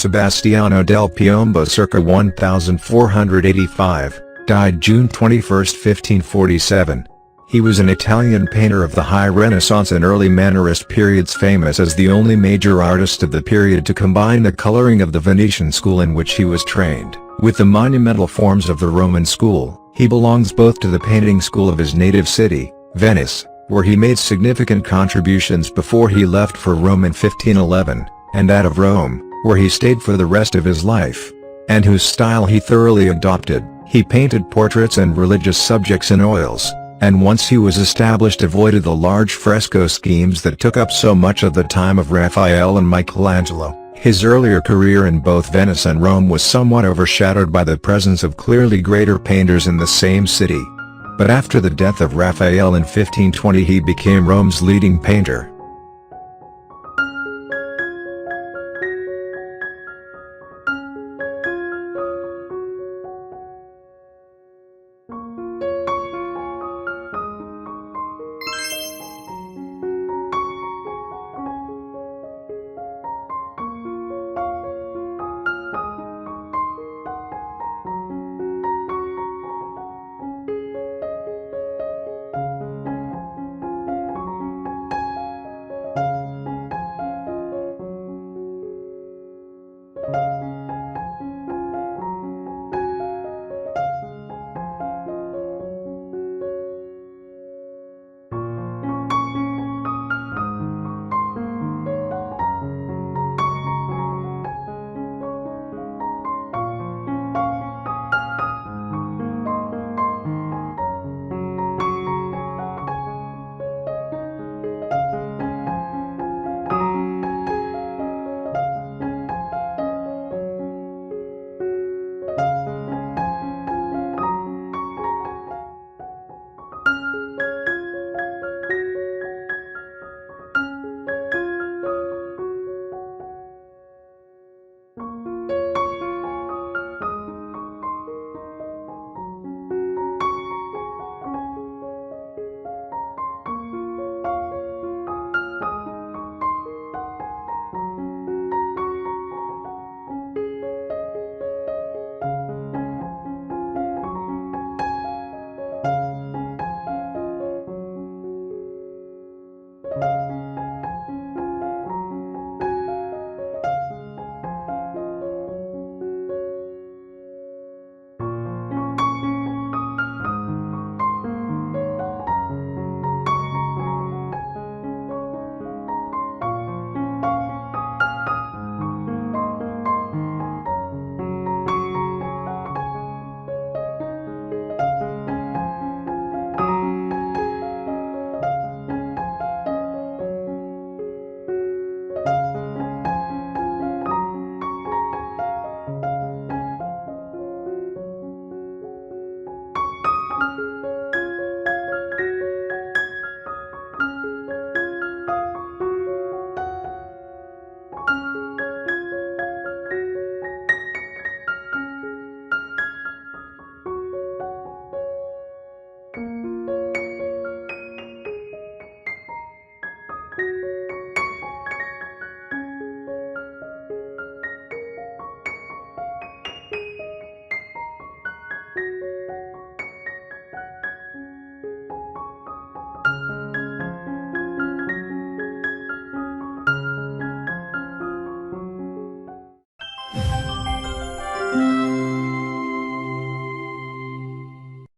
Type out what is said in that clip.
Sebastiano del Piombo circa 1485, died June 21, 1547. He was an Italian painter of the High Renaissance and early Mannerist periods, famous as the only major artist of the period to combine the coloring of the Venetian school in which he was trained, with the monumental forms of the Roman school. He belongs both to the painting school of his native city, Venice, where he made significant contributions before he left for Rome in 1511, and that of Rome, where he stayed for the rest of his life, and whose style he thoroughly adopted. He painted portraits and religious subjects in oils, and once he was established avoided the large fresco schemes that took up so much of the time of Raphael and Michelangelo. His earlier career in both Venice and Rome was somewhat overshadowed by the presence of clearly greater painters in the same city. But after the death of Raphael in 1520 he became Rome's leading painter.